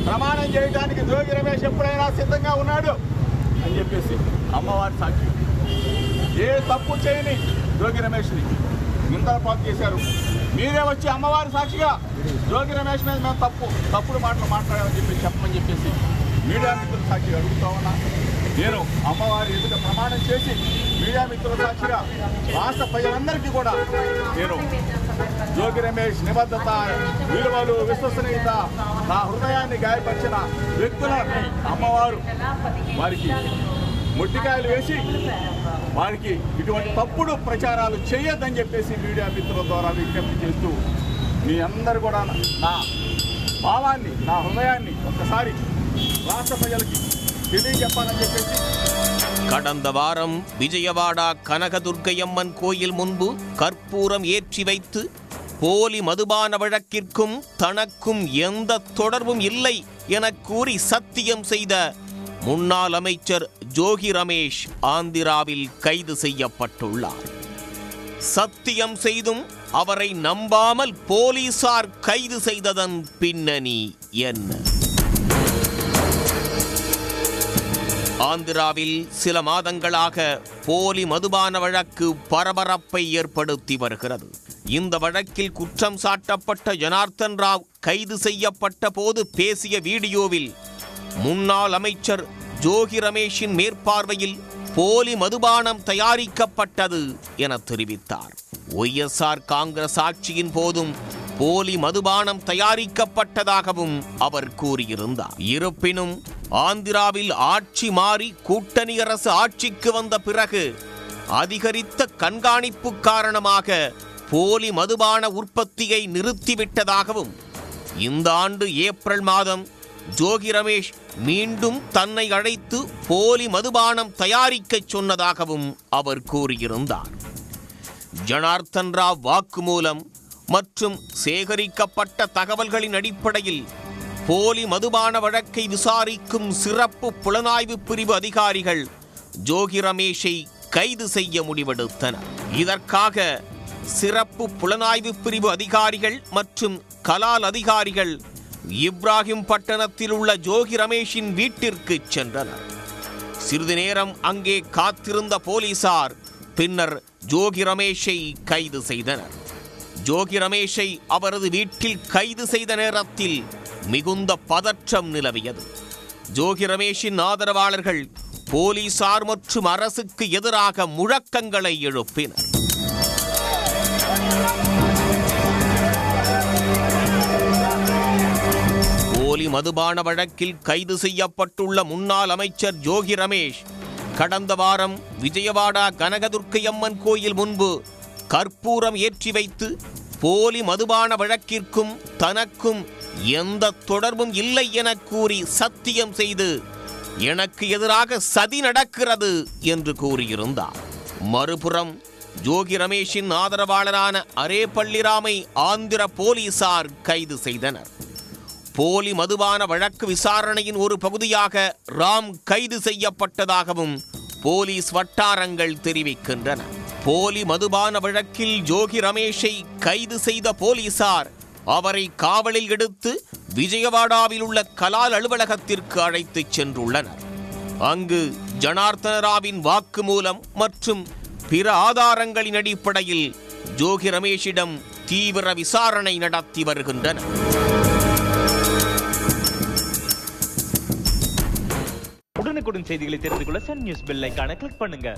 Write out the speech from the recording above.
ప్రమాణం చేయడానికి జోగి రమేష్ ఎప్పుడైనా సిద్ధంగా ఉన్నాడు అని చెప్పేసి అమ్మవారి సాక్షి. ఏ తప్పు చేయని జోగి రమేష్ని నిందలపాటు చేశారు. మీరే వచ్చి అమ్మవారి సాక్షిగా జోగి రమేష్ మీద మేము తప్పుడు మాటలు మాట్లాడామని చెప్పమని చెప్పేసి మీడియా మిత్రుల సాక్షిగా అడుగుతా ఉన్నా. నేను అమ్మవారి ఎదుట ప్రమాణం చేసి మీడియా మిత్రుల సాక్షిగా రాష్ట్ర ప్రజలందరికీ కూడా నేను జోగి రమేష్ నిబద్ధత, విలువలు, విశ్వసనీయత, నా హృదయాన్ని గాయపరిచిన వ్యక్తులని అమ్మవారు వారికి మొట్టికాయలు వేసి వారికి ఇటువంటి తప్పుడు ప్రచారాలు చేయొద్దని చెప్పేసి మీడియా మిత్రుల ద్వారా విజ్ఞప్తి చేస్తూ మీ అందరూ కూడా నా భావాన్ని, నా హృదయాన్ని ఒక్కసారి రాష్ట్ర ప్రజలకి తెలియజెప్పాలని చెప్పేసి. கடந்த வாரம் விஜயவாடா கனகதுர்க்கையம்மன் கோயில் முன்பு கற்பூரம் ஏற்றி வைத்து போலி மதுபான வழக்கிற்கும் தனக்கும் எந்த தொடர்பும் இல்லை என கூறி சத்தியம் செய்த முன்னாள் அமைச்சர் ஜோகி ரமேஷ் ஆந்திராவில் கைது செய்யப்பட்டுள்ளார். சத்தியம் செய்தும் அவரை நம்பாமல் போலீசார் கைது செய்ததன் பின்னணி என்ன? ஆந்திராவில் சில மாதங்களாக போலி மதுபான வழக்கு பரபரப்பை ஏற்படுத்தி வருகிறது. இந்த வழக்கில் குற்றம் சாட்டப்பட்ட ஜனார்த்தன் ராவ் கைது செய்யப்பட்ட போது பேசிய வீடியோவில் முன்னாள் அமைச்சர் ஜோகி ரமேஷின் மேற்பார்வையில் போலி மதுபானம் தயாரிக்கப்பட்டது என தெரிவித்தார். ஒய்எஸ்ஆர் காங்கிரஸ் ஆட்சியின் போதும் போலி மதுபானம் தயாரிக்கப்பட்டதாகவும் அவர் கூறியிருந்தார். இருப்பினும் ஆந்திராவில் ஆட்சி மாறி கூட்டணி அரசு ஆட்சிக்கு வந்த பிறகு அதிகரித்த கண்காணிப்பு காரணமாக போலி மதுபான உற்பத்தியை நிறுத்திவிட்டதாகவும் இந்த ஆண்டு ஏப்ரல் மாதம் ஜோகி ரமேஷ் மீண்டும் தன்னை அழைத்து போலி மதுபானம் தயாரிக்க சொன்னதாகவும் அவர் கூறியிருந்தார். ஜனார்த்தன் ராவ் வாக்குமூலம் மற்றும் சேகரிக்கப்பட்ட தகவல்களின் அடிப்படையில் போலி மதுபான வழக்கை விசாரிக்கும் சிறப்பு புலனாய்வு பிரிவு அதிகாரிகள் ஜோகி ரமேஷை கைது செய்ய முடிவெடுத்தனர். இதற்காக சிறப்பு புலனாய்வு பிரிவு அதிகாரிகள் மற்றும் கலால் அதிகாரிகள் இப்ராஹிம் பட்டணத்தில் உள்ள ஜோகி ரமேஷின் வீட்டிற்கு சென்றனர். சிறிது நேரம் அங்கே காத்திருந்த போலீசார் பின்னர் ஜோகி ரமேஷை கைது செய்தனர். ஜோகி ரமேஷை அவரது வீட்டில் கைது செய்த நேரத்தில் மிகுந்த பதற்றம் நிலவியது. ஜோகி ரமேஷின் ஆதரவாளர்கள் போலீசார் மற்றும் அரசுக்கு எதிராக முழக்கங்களை எழுப்பினர். போலி மதுபான வழக்கில் கைது செய்யப்பட்டுள்ள முன்னாள் அமைச்சர் ஜோகி ரமேஷ் கடந்த வாரம் விஜயவாடா கனகதுர்க்கையம்மன் கோயில் முன்பு கற்பூரம் ஏற்றி வைத்து போலி மதுபான வழக்கிற்கும் தனக்கும் எந்த தொடர்பும் இல்லை என கூறி சத்தியம் செய்து எனக்கு எதிராக சதி நடக்கிறது என்று கூறியிருந்தார். மறுபுறம் ஜோகி ரமேஷின் ஆதரவாளரான அரேபள்ளிராமை ஆந்திர போலீசார் கைது செய்தனர். போலி மதுபான வழக்கு விசாரணையின் ஒரு பகுதியாக ராம் கைது செய்யப்பட்டதாகவும் போலீஸ் வட்டாரங்கள் தெரிவிக்கின்றன. போலி மதுபான வழக்கில் ஜோகி ரமேஷை கைது செய்த போலீசார் அவரை காவலில் எடுத்து விஜயவாடாவில் உள்ள கலால் அலுவலகத்திற்கு அழைத்துச் சென்றுள்ளனர். அங்கு ஜனார்த்தன ராவின் வாக்குமூலம் மற்றும் பிற ஆதாரங்களின் அடிப்படையில் ஜோகி ரமேஷிடம் தீவிர விசாரணை நடத்தி வருகின்றனர். உடனுக்குடன் செய்திகளை தெரிந்து கொள்ள சன் நியூஸ் பெல் ஐகானை கிளிக் பண்ணுங்க.